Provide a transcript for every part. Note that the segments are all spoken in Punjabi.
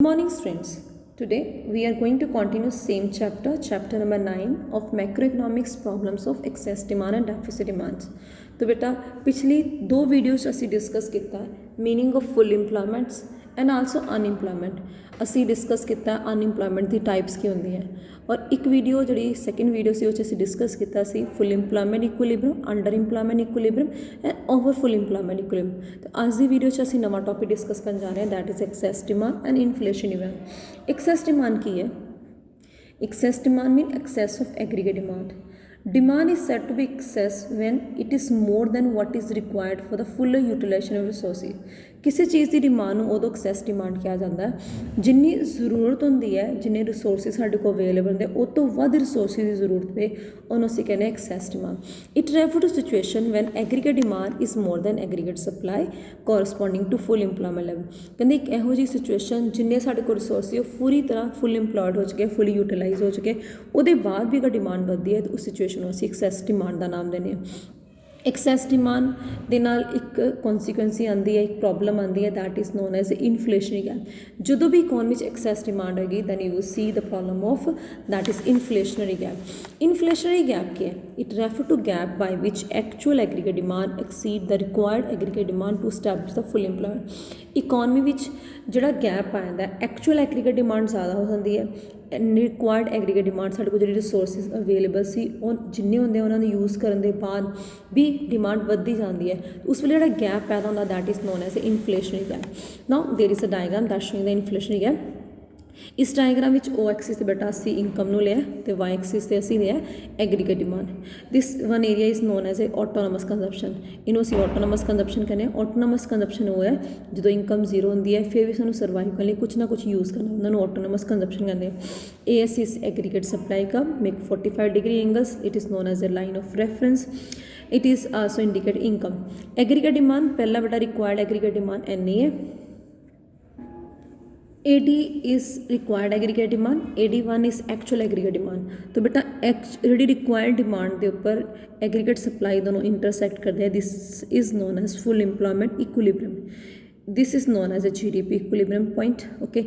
Good morning friends. Today we are going to continue same chapter number 9 of macroeconomics problems of excess demand and deficit demands. तो बेटा पिछली दो वीडियोस ਅਸੀਂ डिस्कस ਕੀਤਾ meaning of full employments and also unemployment ਅਸੀਂ डिस्कस ਕੀਤਾ अनएम्प्लॉयमेंट ਦੀ टाइप्स ਕੀ ਹੁੰਦੀਆਂ और एक वीडियो जी सैकेंड वीडियो से वो डिस्कस किया full employment equilibrium under employment equilibrium and over full employment equilibrium तो अज की वीडियो असीं नवा टॉपिक डिस्कस करने जा रहे हैं that is access demand and inflation event. Access demand की है? Access demand mean access of aggregate demand. Demand is said to be excess when it is more than what is required for the fuller utilization of resources। किसी चीज़ की डिमांड उदों एक्सैस डिमांड कहा जाता है जिन्नी जरूरत होंगी है जिन्ने रिसोर्सिस साढ़े को अवेलेबल होंगे उस तो वध रिसोर्सिस की जरूरत पे उन्होंने असीं कहने excess demand. It refer to situation when aggregate demand is more than aggregate supply corresponding to full employment level. कहते एक इहो जी सिचुएशन जिन्ने साढ़े को रिसोर्सिस पूरी तरह फुल इंप्लॉयड हो चुके फुली यूटिलाइज हो चुके उसके बाद भी अगर डिमांड बढ़ती है तो उस सिचुएशन को असीं एक्सैस डिमांड का नाम देने। एक्सैस डिमांड के नाल एक कॉन्सिक्वेंसी आती है एक प्रॉब्लम आती है that is known as inflationary gap. जो भी इकोनमी एक्सैस डिमांड होगी then you see the problem of that is inflationary gap. Inflationary gap क्या है? It refer to gap by which actual aggregate demand exceed the required aggregate demand to establish the full employment. Economy which जिहड़ा गैप आ जाता है एक्चुअल एग्रीगेट डिमांड ज़्यादा हो जाती है रिक्वायर्ड एग्रीगेट डिमांड साढ़े को जो रिसोर्सिस अवेलेबल से जिन्ने होंगे उन्होंने यूज़ करने के बाद भी डिमांड बढ़ती जाती है उस वे जो गैप पैदा होता that is known as inflationary gap. Now there is a diagram that showing the inflationary gap. इस डायग्राम में ओ एक्सिस से बेटा असी इनकम लिया तो वाई एक्सिस से असी लिया aggregate demand. This one area is known as a autonomous consumption. इनू असी ऑटोनोमस कंजप्शन कहने। ऑटोनोमस कंजप्शन वो है जो इनकम जीरो होंगी है फिर भी सूँ सर्वाइव करने कुछ ना कुछ यूज़ करना उन्होंने ऑटोनोमस कंजप्शन कहते हैं। A S is aggregate supply का make 45 degree angles. It is known as a line of reference. It is also indicate income. Aggregate demand पहला बेटा रिक्वायर्ड एग्रीगेट डिमांड एनी है। AD is required aggregate demand, AD1 is actual aggregate demand। तो बेटा जी रिक्वायर्ड डिमांड के उपर एग्रीगेट सप्लाई दोनों इंटरसैक्ट करते हैं this is known as full employment equilibrium. This is known as a GDP equilibrium point. Okay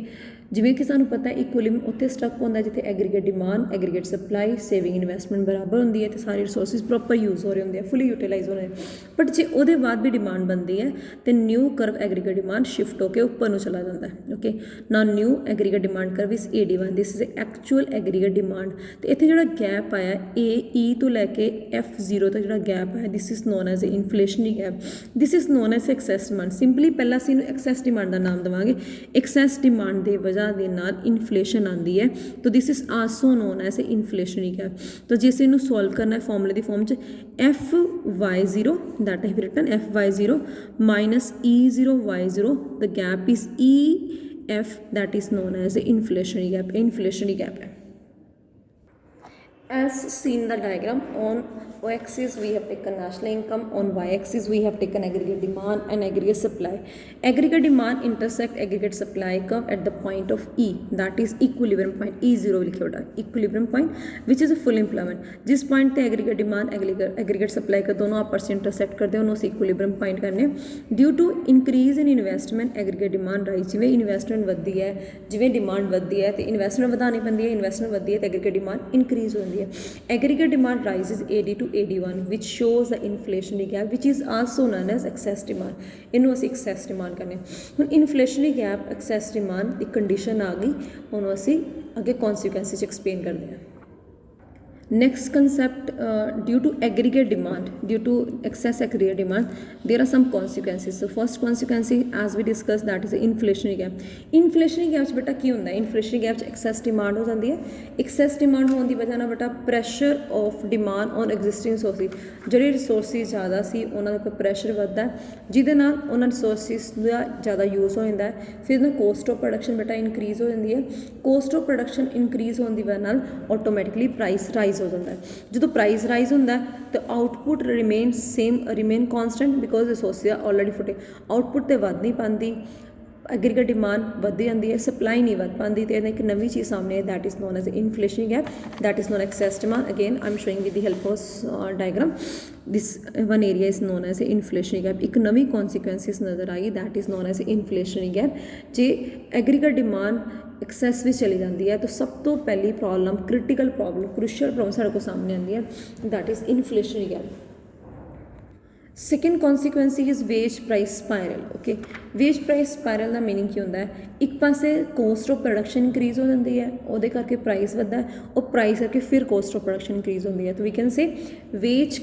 जिमें कि सानू पता है इक्विलिब्रियम उत्थे स्टक होंदा जिथे aggregate demand aggregate supply saving investment बराबर होंदी है तो सारे रिसोर्सिस प्रॉपर यूज़ हो रहे होंगे फुली यूटिलाइज हो रहे हैं। बट जे उहदे बाद भी डिमांड बनती है तो न्यू करव एग्रीगेट डिमांड शिफ्ट होकर उपर नूं चला जाता है। ओके ना new aggregate demand curve is AD1 this is actual aggregate demand. तो इत्थे जिहड़ा गैप आया AE तो लैके F0 तक जिहड़ा गैप आया this is known as a inflationary gap. This is known as excess demand. Simply पहला असीं एक्सैस डिमांड का नाम देवांगे। एक्सैस डिमांड के वजह के नाल इन्फ्लेशन आती है तो this is also known as a inflationary gap. तो जे इनू सॉल्व करना है फॉर्मूले की form FY0 that have written FY0 minus E0 Y0 the gap is EF that is known as a inflationary gap. Inflationary gap है as seen the diagram on y-axis we have taken national income, on y-axis we have taken aggregate demand and aggregate supply। aggregate demand intersect aggregate supply curve at the point of E that is equilibrium point E0 लिखे होता है equilibrium point which is a full employment। जिस point पे aggregate demand aggregate supply का दोनों आपस में intersect करते हैं उन्होंने equilibrium point करने। due to increase in investment aggregate demand rise जिवें investment बढ़ती है जिवें demand बढ़ती है तो investment बढ़ानी पैंदी है investment बढ़ती है तो aggregate demand increase होती है। Aggregate demand rises AD to AD1 which shows the inflationary gap which is also known as excess demand। इनू असी excess demand करने। हुण inflationary gap excess demand एक condition आ गई उन्होंने असी अगे consequences explain करते हैं। Next concept due to aggregate demand due to excess aggregate demand there are some consequences। So first consequence as we discussed that is the inflationary gap। inflationary gap बेटा की होंदा है inflationary gap excess demand हो जाती है। excess demand होने की वजह ना बेटा pressure of demand on existing sources ਜਿਹੜੇ resources ज़्यादा सी उन्होंने पर pressure बढ़ता है जिहदे नाल उन्होंने resources का ज़्यादा यूज़ हो जाता है फिर ना cost of production बेटा increase हो जाती है। cost of production increase होने की वजह नाल automatically price rise हो जाता है। जो प्राइस राइज होता है तो output remain same remain constant because resources are already फुटे आउटपुट तो वध नहीं पाती ਐਗਰੀਗੇਟ ਡਿਮਾਂਡ ਵੱਧਦੀ ਜਾਂਦੀ ਹੈ, ਸਪਲਾਈ ਨਹੀਂ ਵੱਧ ਪਾਉਂਦੀ, ਅਤੇ ਇੱਕ ਨਵੀਂ ਚੀਜ਼ ਸਾਹਮਣੇ ਹੈ, that is known as inflation gap, that is known excess demand. Again I am showing with the help of diagram, this one area is known as inflation gap. ਇੱਕ ਨਵੀਂ ਕੌਨਸੀਕੁਐਂਸਿਸ ਨਜ਼ਰ ਆਈ, that is known as inflation gap. ਜੇ ਐਗਰੀਗੇਟ ਡਿਮਾਂਡ ਐਕਸੈਸ ਵਿੱਚ ਚਲੀ ਜਾਂਦੀ ਹੈ ਤਾਂ ਸਭ ਤੋਂ ਪਹਿਲੀ problem, critical problem, crucial problem ਸਾਡੇ ਕੋਲ ਸਾਹਮਣੇ ਆਉਂਦੀ ਹੈ, that is inflation gap. Second ਕੌਨਸੀਕੁਐਂਸੀ is wage price spiral. Okay, wage price spiral ਦਾ ਮੀਨਿੰਗ ਕੀ ਹੁੰਦਾ ਹੈ? ਇੱਕ ਪਾਸੇ ਕੋਸਟ ਆਫ ਪ੍ਰੋਡਕਸ਼ਨ ਇਨਕਰੀਜ਼ ਹੋ ਜਾਂਦੀ ਹੈ, ਉਹਦੇ ਕਰਕੇ ਪ੍ਰਾਈਸ ਵੱਧਦਾ ਹੈ, ਉਹ ਪ੍ਰਾਈਸ ਕਰਕੇ ਫਿਰ ਕੋਸਟ ਆਫ ਪ੍ਰੋਡਕਸ਼ਨ ਇਨਕਰੀਜ਼ ਹੁੰਦੀ ਹੈ। ਤਾਂ ਵੀ can say wage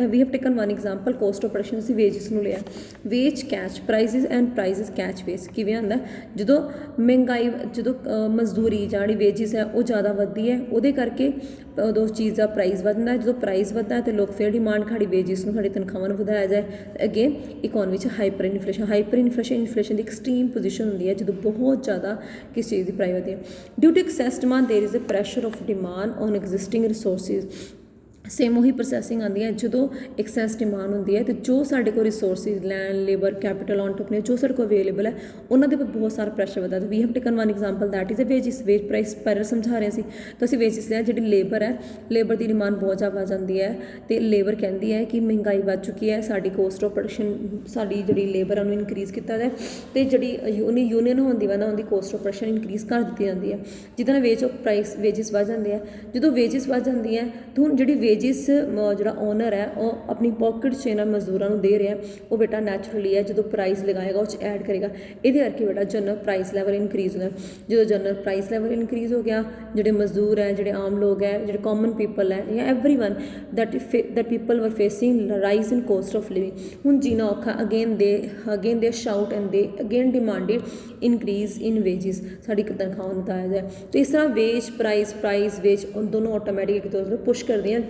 we have taken one example, cost of production ਅਸੀਂ ਵੇਜਸ ਨੂੰ ਲਿਆ, wage catch prices and prices catch wage. ਕਿਵੇਂ ਹੁੰਦਾ? ਜਦੋਂ ਮਹਿੰਗਾਈ, ਜਦੋਂ ਮਜ਼ਦੂਰੀ ਜਿਹੜੀ ਵੇਜਿਸ ਹੈ ਉਹ ਜ਼ਿਆਦਾ ਵੱਧਦੀ ਹੈ, ਉਹਦੇ ਕਰਕੇ ਉਦੋਂ ਉਸ ਚੀਜ਼ ਦਾ ਪ੍ਰਾਈਸ ਵੱਧਦਾ ਹੈ। ਜਦੋਂ ਪ੍ਰਾਈਸ ਵੱਧਦਾ ਤਾਂ ਲੋਕ ਫਿਰ ਡਿਮਾਂਡ ਖਾੜੀ ਵੇਜਿਸ ਨੂੰ, ਸਾਡੀ ਤਨਖਾਹਾਂ ਨੂੰ ਵਧਾਇਆ ਜਾਏ। ਅਗੇਨ ਇਕੋਨਮੀ 'ਚ ਹਾਈਪਰ ਇਨਫਲੇਸ਼ਨ ਇਨਫਲੇਸ਼ਨ ਦੀ ਐਕਸਟ੍ਰੀਮ ਪੋਜੀਸ਼ਨ ਹੁੰਦੀ ਹੈ ਜਦੋਂ ਬਹੁਤ ਜ਼ਿਆਦਾ ਕਿਸ ਚੀਜ਼ ਦੀ ਪ੍ਰਾਈਸ ਵਧਦੀ ਹੈ। Due to excess demand there is a pressure of demand on existing resources. Same ਉਹੀ ਪ੍ਰੋਸੈਸਿੰਗ ਆਉਂਦੀ ਹੈ, ਜਦੋਂ ਐਕਸੈਸ ਡਿਮਾਂਡ ਹੁੰਦੀ ਹੈ ਅਤੇ ਜੋ ਸਾਡੇ ਕੋਲ resources, land, labour, capital, entrepreneur, ਜੋ ਸਾਡੇ ਕੋਲ ਅਵੇਲੇਬਲ ਹੈ ਉਹਨਾਂ ਦੇ ਉੱਪਰ ਬਹੁਤ ਸਾਰਾ ਪ੍ਰੈਸ਼ਰ ਵਧਦਾ। We have taken one example, that is a wages. Wage price spiral ਸਮਝਾ ਰਹੇ ਸੀ, ਤਾਂ ਅਸੀਂ ਵੇਜਿਸ ਲਿਆ। ਜਿਹੜੀ ਲੇਬਰ ਹੈ, ਲੇਬਰ ਦੀ ਡਿਮਾਂਡ ਬਹੁਤ ਜ਼ਿਆਦਾ ਵੱਧ ਜਾਂਦੀ ਹੈ ਅਤੇ ਲੇਬਰ ਕਹਿੰਦੀ ਹੈ ਕਿ ਮਹਿੰਗਾਈ ਵੱਧ ਚੁੱਕੀ ਹੈ, ਸਾਡੀ ਕੋਸਟ ਆਫ ਪ੍ਰੋਡਕਸ਼ਨ, ਸਾਡੀ ਜਿਹੜੀ ਲੇਬਰ ਉਹਨੂੰ ਇਨਕਰੀਜ਼ ਕੀਤਾ ਜਾਏ, ਅਤੇ ਜਿਹੜੀ ਯੂਨੀਅਨ ਹੋਣ ਦੀ ਵਜ੍ਹਾ ਉਹਦੀ ਕੋਸਟ ਆਫ ਪ੍ਰੋਡਕਸ਼ਨ ਇਨਕਰੀਜ਼ ਕਰ ਦਿੱਤੀ ਜਾਂਦੀ ਹੈ, ਜਿਹਦੇ ਨਾਲ ਵੇਜਿਸ ਵੱਧ ਜਾਂਦੇ ਆ। ਜਦੋਂ ਵੇਜਿਸ ਵੱਧ ਜਾਂਦੀ ਹੈ ਤਾਂ ਹੁਣ ਜਿਹੜੀ ਵੇਜਿਸ ਜਿਹੜਾ ਓਨਰ ਹੈ ਉਹ ਆਪਣੀ ਪੋਕਟ 'ਚ ਇਹਨਾਂ ਮਜ਼ਦੂਰਾਂ ਨੂੰ ਦੇ ਰਿਹਾ, ਉਹ ਬੇਟਾ ਨੈਚੁਰਲੀ ਹੈ ਜਦੋਂ ਪ੍ਰਾਈਸ ਲਗਾਏਗਾ ਉਹ 'ਚ ਐਡ ਕਰੇਗਾ। ਇਹਦੇ ਕਰਕੇ ਬੇਟਾ ਜਨਰਲ ਪ੍ਰਾਈਸ ਲੈਵਲ ਇਨਕਰੀਜ਼ ਹੁੰਦਾ। ਜਦੋਂ ਜਨਰਲ ਪ੍ਰਾਈਸ ਲੈਵਲ ਇਨਕਰੀਜ਼ ਹੋ ਗਿਆ, ਜਿਹੜੇ ਮਜ਼ਦੂਰ ਹੈ, ਜਿਹੜੇ ਆਮ ਲੋਕ ਹੈ, ਜਿਹੜੇ ਕਾਮਨ ਪੀਪਲ ਹੈ, ਜਾਂ everyone that people were facing rise in cost of living. ਹੁਣ ਜੀਣਾ ਔਖਾ, again they shout and they again demanded increase in wages, ਸਾਡੀ ਤਨਖਾਹ ਨੂੰ ਵਧਾਇਆ ਜਾਏ। ਅਤੇ ਇਸ ਤਰ੍ਹਾਂ ਵੇਜ ਪ੍ਰਾਈਸ ਵੇਜ ਦੋਨੋਂ ਆਟੋਮੈਟਿਕ ਇੱਕ ਦੂਸਰੇ ਨੂੰ ਪੁਸ਼ ਕਰਦੀਆਂ,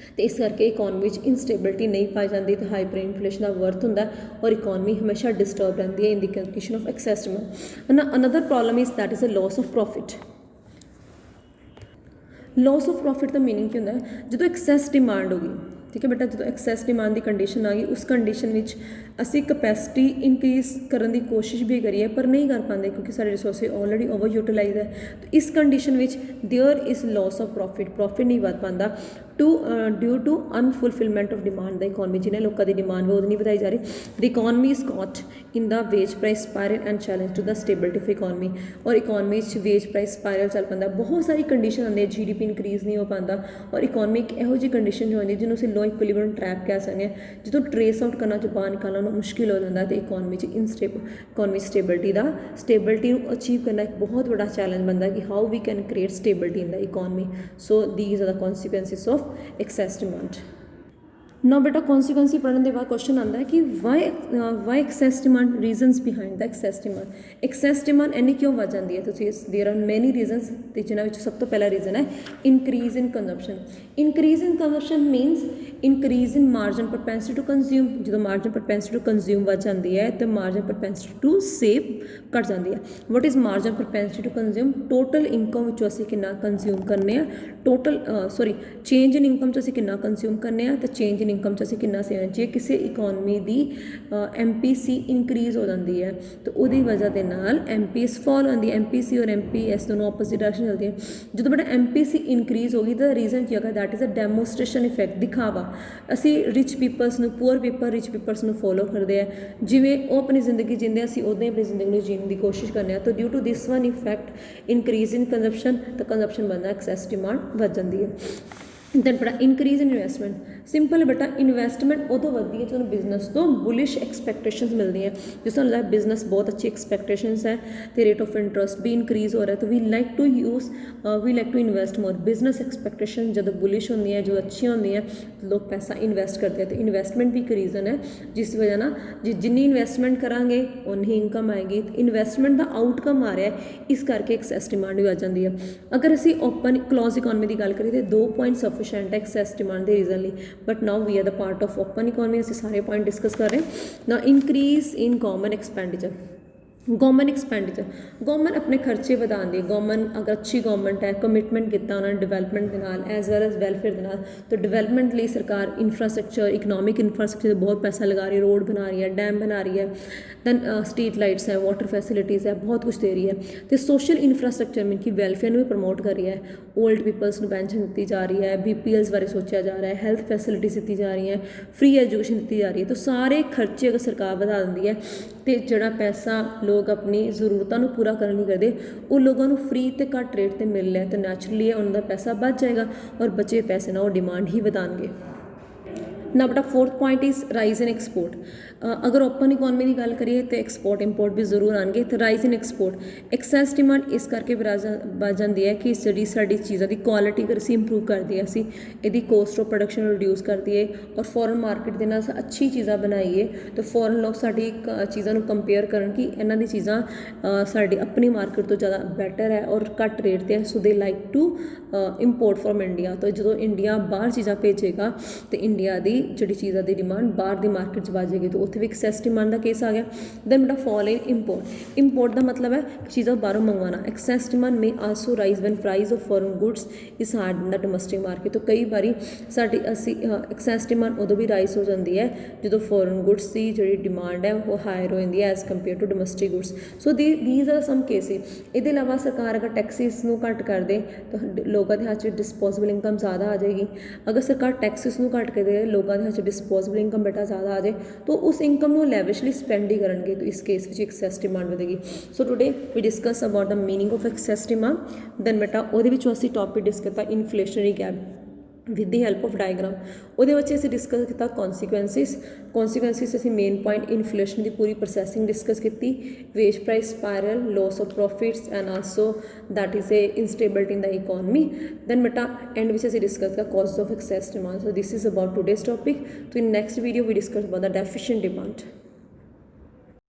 ਅਤੇ ਇਸ ਕਰਕੇ ਇਕੋਨਮੀ ਵਿੱਚ ਇਨਸਟੇਬਿਲਿਟੀ ਨਹੀਂ ਪਾਈ ਜਾਂਦੀ ਅਤੇ ਹਾਈਪਰ ਇਨਫਲੇਸ਼ਨ ਦਾ ਵਰਥ ਹੁੰਦਾ ਔਰ ਇਕੋਨਮੀ ਹਮੇਸ਼ਾ ਡਿਸਟਰਬ ਰਹਿੰਦੀ ਹੈ in the condition of excess demand. Another problem is that is a loss of profit. Loss of profit ਦਾ ਮੀਨਿੰਗ ਕੀ ਹੁੰਦਾ ਹੈ? ਜਦੋਂ ਐਕਸੈਸ ਡਿਮਾਂਡ ਹੋ ਗਈ, ਠੀਕ ਹੈ ਬੇਟਾ, ਜਦੋਂ ਐਕਸੈਸ ਡਿਮਾਂਡ ਦੀ ਕੰਡੀਸ਼ਨ ਆ ਗਈ, ਉਸ ਕੰਡੀਸ਼ਨ ਵਿੱਚ ਅਸੀਂ ਕਪੈਸਿਟੀ ਇਨਕਰੀਜ਼ ਕਰਨ ਦੀ ਕੋਸ਼ਿਸ਼ ਵੀ ਕਰੀਏ ਪਰ ਨਹੀਂ ਕਰ ਪਾਉਂਦੇ ਕਿਉਂਕਿ ਸਾਡੇ ਰਿਸੋਰਸਿਸ ਆਲਰੇਡੀ ਓਵਰ ਯੂਟੀਲਾਈਜ਼ ਹੈ। ਇਸ ਕੰਡੀਸ਼ਨ ਵਿੱਚ there is loss of profit ਨਹੀਂ ਵੱਧ ਪਾਉਂਦਾ due to unfulfilment of demand the economy. ਜਿਹਨੇ ਲੋਕਾਂ ਦੀ ਡਿਮਾਂਡ ਉਹ ਨਹੀਂ ਵਧਾਈ ਜਾ ਰਹੀ। The economy is caught in the wage price spiral and challenge to the stability of economy. ਔਰ ਇਕੋਨਮੀ 'ਚ ਵੇਜ ਪ੍ਰਾਈਸ ਸਪਾਇਰਲ ਚੱਲ ਪੈਂਦਾ, ਬਹੁਤ ਸਾਰੀ ਕੰਡੀਸ਼ਨ ਆਉਂਦੀ ਹੈ, GDP ਇਨਕਰੀਜ਼ ਨਹੀਂ ਹੋ ਪਾਉਂਦਾ ਔਰ ਇਕੋਨਮੀ ਇੱਕ ਇਹੋ ਜਿਹੀ ਕੰਡੀਸ਼ਨ ਜੋ ਆਉਂਦੀ ਜਿਹਨੂੰ ਅਸੀਂ ਲੋ ਇਕੁਇਲਿਬਰੀਅਮ ਟਰੈਪ ਕਹਿ ਸਕਦੇ ਹਾਂ, ਜਦੋਂ ਟਰੇਸ ਆਊਟ ਕਰਨਾ, ਜੋ ਬਾਹਰ ਨਿਕਾਲਣਾ ਉਹਨੂੰ ਮੁਸ਼ਕਿਲ ਹੋ ਜਾਂਦਾ ਅਤੇ ਇਕੋਨਮੀ 'ਚ ਇਕੋਨਮੀ ਸਟੇਬਿਲਿਟੀ ਨੂੰ ਅਚੀਵ ਕਰਨਾ ਇੱਕ ਬਹੁਤ ਵੱਡਾ ਚੈਲੰਜ ਬਣਦਾ ਕਿ how we can create stability in the economy. So these are the consequences of excess demand। ਨਾ ਬੇਟਾ ਕੌਨਸੀਕੁਐਂਸੀ ਪੜ੍ਹਨ ਦੇ ਬਾਅਦ ਕੁਐਸਚਨ ਆਉਂਦਾ ਹੈ ਕਿ why excess demand, reasons behind the excess demand. Excess demand ਇੰਨੀ ਕਿਉਂ ਵੱਧ ਜਾਂਦੀ ਹੈ? ਤੁਸੀਂ ਦੇਅਰ ਆਰ ਮੈਨੀ ਰੀਜ਼ਨਸ, ਅਤੇ ਜਿਨ੍ਹਾਂ ਵਿੱਚ ਸਭ ਤੋਂ ਪਹਿਲਾ ਰੀਜ਼ਨ ਹੈ increase in consumption. Increase in consumption means increase in margin propensity to consume. ਜਦੋਂ ਮਾਰਜਨ ਪ੍ਰੋਪੈਂਸਿਟੀ ਟੂ ਕੰਜ਼ਿਊਮ ਵੱਧ ਜਾਂਦੀ ਹੈ ਅਤੇ ਮਾਰਜਨ ਪ੍ਰੋਪੈਂਸਿਟੀ ਟੂ ਸੇਵ ਘੱਟ ਜਾਂਦੀ ਹੈ। What is margin propensity to consume? Total income ਵਿੱਚੋਂ ਅਸੀਂ ਕਿੰਨਾ ਕੰਜ਼ਿਊਮ ਕਰਨੇ ਆ, ਚੇਂਜ ਇਨ ਇਨਕਮ 'ਚ ਅਸੀਂ ਕਿੰਨਾ ਕੰਜ਼ਿਊਮ ਕਰਨੇ ਆ ਅਤੇ ਚੇਂਜ ਇਨ ਇਨਕਮ 'ਚ ਅਸੀਂ ਕਿੰਨਾ ਸੇਵ। ਜੇ ਕਿਸੇ ਇਕੋਨਮੀ ਦੀ MPC ਇਨਕਰੀਜ਼ ਹੋ ਜਾਂਦੀ ਹੈ ਤਾਂ ਉਹਦੀ ਵਜ੍ਹਾ ਦੇ ਨਾਲ MPS ਫਾਲ ਹੁੰਦੀ ਹੈ। MPC ਔਰ MPS ਦੋਨੋਂ ਆਪੋਜ਼ਿਟ ਡਾਇਰੈਕਸ਼ਨ ਚੱਲਦੀ ਹੈ। ਜਦੋਂ ਬੇਟਾ MPC ਇਨਕਰੀਜ਼ ਹੋ ਗਈ ਤਾਂ ਰੀਜ਼ਨ ਕੀ ਹੋਗਾ? That is a demonstration effect, ਦਿਖਾਵਾ। ਅਸੀਂ ਰਿਚ ਪੀਪਲਸ ਨੂੰ, ਪੂਅਰ ਪੀਪਲ ਰਿਚ ਪੀਪਲਸ ਨੂੰ ਫੋਲੋ ਕਰਦੇ ਆ, ਜਿਵੇਂ ਉਹ ਆਪਣੀ ਜ਼ਿੰਦਗੀ ਜੀਂਦੇ ਅਸੀਂ ਉੱਦਾਂ ਹੀ ਆਪਣੀ ਜ਼ਿੰਦਗੀ ਨੂੰ ਜੀਣ ਦੀ ਕੋਸ਼ਿਸ਼ ਕਰਦੇ ਹਾਂ। ਤਾਂ due to this one effect increase in consumption, ਤਾਂ ਕੰਜ਼ੰਪਸ਼ਨ ਬਣਦਾ, ਐਕਸੈਸ ਡਿਮਾਂਡ ਵੱਧ ਜਾਂਦੀ ਹੈ। ਦੈਨ ਬੇਟਾ ਇਨਕਰੀਜ਼ ਇਨ ਇਨਵੈਸਟਮੈਂਟ। ਸਿੰਪਲ ਬੇਟਾ ਇਨਵੈਸਟਮੈਂਟ ਉਦੋਂ ਵੱਧਦੀ ਹੈ ਜਦੋਂ ਬਿਜ਼ਨਸ ਤੋਂ ਬੁਲਿਸ਼ ਐਕਸਪੈਕਟੇਸ਼ਨਸ ਮਿਲਦੀਆਂ, ਜਿਸ ਤਰ੍ਹਾਂ ਲੱਗਦਾ ਬਿਜ਼ਨਸ ਬਹੁਤ ਅੱਛੀ ਐਕਸਪੈਕਟੇਸ਼ਨਸ ਹੈ ਅਤੇ ਰੇਟ ਆਫ ਇੰਟਰਸਟ ਵੀ ਇਨਕਰੀਜ਼ ਹੋ ਰਿਹਾ, ਤਾਂ we like to invest more. Business expectation ਜਦੋਂ ਬੁਲਿਸ਼ ਹੁੰਦੀਆਂ, ਜਦੋਂ ਅੱਛੀਆਂ ਹੁੰਦੀਆਂ, ਲੋਕ ਪੈਸਾ ਇਨਵੈਸਟ ਕਰਦੇ ਆ, ਅਤੇ ਇਨਵੈਸਟਮੈਂਟ ਵੀ ਇੱਕ ਰੀਜ਼ਨ ਹੈ ਜਿਸ ਵਜ੍ਹਾ ਨਾਲ ਜਿੰਨੀ ਇਨਵੈਸਟਮੈਂਟ ਕਰਾਂਗੇ ਉਨੀ ਇਨਕਮ ਆਏਗੀ। ਇਨਵੈਸਟਮੈਂਟ ਦਾ ਆਊਟਕਮ ਆ ਰਿਹਾ, ਇਸ ਕਰਕੇ ਐਕਸੈਸ ਡਿਮਾਂਡ ਵੀ ਵੱਧ ਜਾਂਦੀ ਹੈ। ਅਗਰ ਅਸੀਂ ਓਪਨ ਕਲੋਜ਼ ਇਕੋਨਮੀ ਦੀ ਗੱਲ ਕਰੀਏ ਤਾਂ 2 ਪੁਆਇੰਟ ਸਫੀਸ਼ੈਂਟ ਹੈ ਐਕਸੈਸ ਡਿਮਾਂਡ ਦੇ ਰੀਜ਼ਨ ਲਈ, but now we are the part of open economy, ਅਸੀਂ ਸਾਰੇ ਪੁਆਇੰਟ ਡਿਸਕਸ ਕਰ ਰਹੇ ਹਾਂ। Now increase in government expenditure. Government expenditure, government ਆਪਣੇ ਖਰਚੇ ਵਧਾਉਂਦੀ ਹੈ। ਗੌਰਮੈਂਟ ਅਗਰ ਅੱਛੀ ਗੌਰਮੈਂਟ ਹੈ, ਕਮਿਟਮੈਂਟ ਕੀਤਾ ਉਹਨਾਂ ਨੇ ਡਿਵੈਲਪਮੈਂਟ ਦੇ ਨਾਲ ਐਜ਼ ਵੈਲ ਐਜ਼ ਵੈਲਫੇਅਰ ਦੇ ਨਾਲ, ਤਾਂ ਡਿਵੈਲਪਮੈਂਟ ਲਈ ਸਰਕਾਰ ਇਨਫਰਾਸਟਰਕਚਰ, ਇਕਨੋਮਿਕ ਇਨਫਰਾਸਟਰਕਚਰ 'ਤੇ ਬਹੁਤ ਪੈਸਾ ਲਗਾ ਰਹੀ ਹੈ, ਰੋਡ ਬਣਾ ਰਹੀ ਹੈ, ਡੈਮ ਬਣਾ ਰਹੀ ਹੈ, ਦੈਨ ਸਟਰੀਟ ਲਾਈਟਸ ਹੈ, ਵਾਟਰ ਫੈਸਿਲਿਟੀਜ਼ ਹੈ, ਬਹੁਤ ਕੁਛ ਦੇ ਰਹੀ ਹੈ। ਅਤੇ ਸੋਸ਼ਲ ਇਨਫਰਾਸਟਰਕਚਰ ਮੀਨ ਕਿ ਵੈਲਫੇਅਰ ਨੂੰ ਵੀ ਪ੍ਰਮੋਟ ਕਰ ਰਹੀ ਹੈ। ਓਲਡ ਪੀਪਲਸ ਨੂੰ ਪੈਨਸ਼ਨ ਦਿੱਤੀ ਜਾ ਰਹੀ ਹੈ, BPLs ਬਾਰੇ ਸੋਚਿਆ ਜਾ ਰਿਹਾ ਹੈ, ਹੈਲਥ ਫੈਸਿਲਿਟੀਜ਼ ਦਿੱਤੀ ਜਾ ਰਹੀ ਹੈ, ਫ੍ਰੀ ਐਜੂਕੇਸ਼ਨ ਦਿੱਤੀ ਜਾ ਰਹੀ ਹੈ। ਤਾਂ ਸਾਰੇ ਖਰਚੇ ਅਗਰ ਸਰਕਾਰ ਵਧਾ ਦਿੰਦੀ ਹੈ ਅਤੇ ਜਿਹੜਾ ਪੈਸਾ ਲੋਕ ਆਪਣੀ ਜ਼ਰੂਰਤਾਂ ਨੂੰ ਪੂਰਾ ਕਰਨ ਲਈ ਕਰਦੇ, ਉਹ ਲੋਕਾਂ ਨੂੰ ਫ੍ਰੀ ਅਤੇ ਘੱਟ ਰੇਟ 'ਤੇ ਮਿਲ ਰਿਹਾ, ਤਾਂ ਨੈਚੁਰਲੀ ਉਹਨਾਂ ਦਾ ਪੈਸਾ ਬਚ ਜਾਏਗਾ ਔਰ ਬਚੇ ਪੈਸੇ ਨਾਲ ਉਹ ਡਿਮਾਂਡ ਹੀ ਵਧਾਉਣਗੇ। ਨਾ ਬੇਟਾ fourth point is rise in export. ਅਗਰ ਓਪਨ ਇਕੋਨਮੀ ਦੀ ਗੱਲ ਕਰੀਏ ਤਾਂ ਐਕਸਪੋਰਟ ਇੰਪੋਰਟ ਵੀ ਜ਼ਰੂਰ ਆਉਣਗੇ। ਅਤੇ rise in export, excess demand ਇਸ ਕਰਕੇ ਵੱਧ ਜਾਂਦੀ ਹੈ ਕਿ ਜਿਹੜੀ ਸਾਡੀ ਚੀਜ਼ਾਂ ਦੀ ਕੁਆਲਿਟੀ ਅਗਰ ਅਸੀਂ ਇੰਪਰੂਵ ਕਰ ਦਈਏ, ਅਸੀਂ ਇਹਦੀ ਕੋਸਟ ਆਫ ਪ੍ਰੋਡਕਸ਼ਨ ਰਿਡਿਊਸ ਕਰ ਦਈਏ ਔਰ ਫੋਰਨ ਮਾਰਕੀਟ ਦੇ ਨਾਲ ਅੱਛੀ ਚੀਜ਼ਾਂ ਬਣਾਈਏ, ਤਾਂ ਫੋਰਨ ਲੋਕ ਸਾਡੀ ਚੀਜ਼ਾਂ ਨੂੰ ਕੰਪੇਅਰ ਕਰਨ ਕਿ ਇਹਨਾਂ ਦੀ ਚੀਜ਼ਾਂ ਸਾਡੀ ਆਪਣੀ ਮਾਰਕੀਟ ਤੋਂ ਜ਼ਿਆਦਾ ਬੈਟਰ ਹੈ ਔਰ ਘੱਟ ਰੇਟ 'ਤੇ ਹੈ, so they like to import from India. ਤਾਂ ਜਦੋਂ ਇੰਡੀਆ ਬਾਹਰ ਚੀਜ਼ਾਂ ਭੇਜੇਗਾ ਅਤੇ ਇੰਡੀਆ ਦੀ ਜਿਹੜੀ ਚੀਜ਼ਾਂ ਦੀ ਡਿਮਾਂਡ ਬਾਹਰ ਦੀ ਮਾਰਕੀਟ 'ਚ ਵੱਧ ਜਾਏਗੀ, ਤਾਂ ਉੱਥੇ ਵੀ ਐਕਸੈਸ ਡਿਮਾਂਡ ਦਾ ਕੇਸ ਆ ਗਿਆ। ਦੈਨ ਬੇਟਾ ਫਾਲ ਇਨ ਇੰਪੋਰਟ। ਇੰਪੋਰਟ ਦਾ ਮਤਲਬ ਹੈ ਚੀਜ਼ਾਂ ਬਾਹਰੋਂ ਮੰਗਵਾਉਣਾ। Excess demand may also rise when price of foreign goods is hard in the domestic market. ਤਾਂ ਕਈ ਵਾਰੀ ਸਾਡੀ ਐਕਸੈਸ ਡਿਮਾਂਡ ਉਦੋਂ ਵੀ ਰਾਈਜ਼ ਹੋ ਜਾਂਦੀ ਹੈ ਜਦੋਂ ਫੋਰਨ ਗੁਡਸ ਦੀ ਜਿਹੜੀ ਡਿਮਾਂਡ ਹੈ ਉਹ ਹਾਇਰ ਹੋ ਜਾਂਦੀ ਹੈ as compare to domestic goods. So these are some cases. ਇਹਦੇ ਇਲਾਵਾ ਸਰਕਾਰ ਅਗਰ ਟੈਕਸਿਸ ਨੂੰ ਘੱਟ ਕਰ ਦੇ ਤਾਂ ਲੋਕਾਂ ਦੇ ਹੱਥ 'ਚ ਡਿਸਪੋਜ਼ੇਬਲ ਇਨਕਮ ਜ਼ਿਆਦਾ ਆ ਜਾਏਗੀ। ਅਗਰ ਸਰਕਾਰ ਟੈਕਸਿਸ ਨੂੰ ਘੱਟ ਕੇ ਦੇ, ਲੋਕਾਂ ਦੇ ਹੱਥ 'ਚ ਡਿਸਪੋਜ਼ੇਬਲ ਇਨਕਮ ਬੇਟਾ ਜ਼ਿਆਦਾ ਆ ਜਾਏ, ਤਾਂ ਉਸ ਇਨਕਮ ਨੂੰ ਲੈਵਿਸ਼ਲੀ ਸਪੈਂਡ ਹੀ ਕਰਨਗੇ, ਤਾਂ ਇਸ ਕੇਸ ਵਿੱਚ ਐਕਸੈਸ ਡਿਮਾਂਡ ਵਧੇਗੀ। So today we discuss about the meaning of excess demand. Then ਬੇਟਾ ਉਹਦੇ ਵਿੱਚੋਂ ਅਸੀਂ ਟੌਪਿਕ ਡਿਸਕਸ ਕੀਤਾ inflationary gap with the help of diagram. ਉਹਦੇ ਵਿੱਚ ਅਸੀਂ ਡਿਸਕਸ ਕੀਤਾ ਕੌਨਸੀਕੁਐਂਸਿਸ ਅਸੀਂ ਮੇਨ ਪੁਆਇੰਟ ਇਨਫਲੇਸ਼ਨ ਦੀ ਪੂਰੀ ਪ੍ਰੋਸੈਸਿੰਗ ਡਿਸਕਸ ਕੀਤੀ, wage price spiral, loss of profits and also that is a instability in the economy. Then ਬੇਟਾ ਐਂਡ ਵਿੱਚ ਅਸੀਂ ਡਿਸਕਸ ਕੀਤਾ causes of excess demand. So this is about today's topic. तो in next video we discuss about the deficient demand.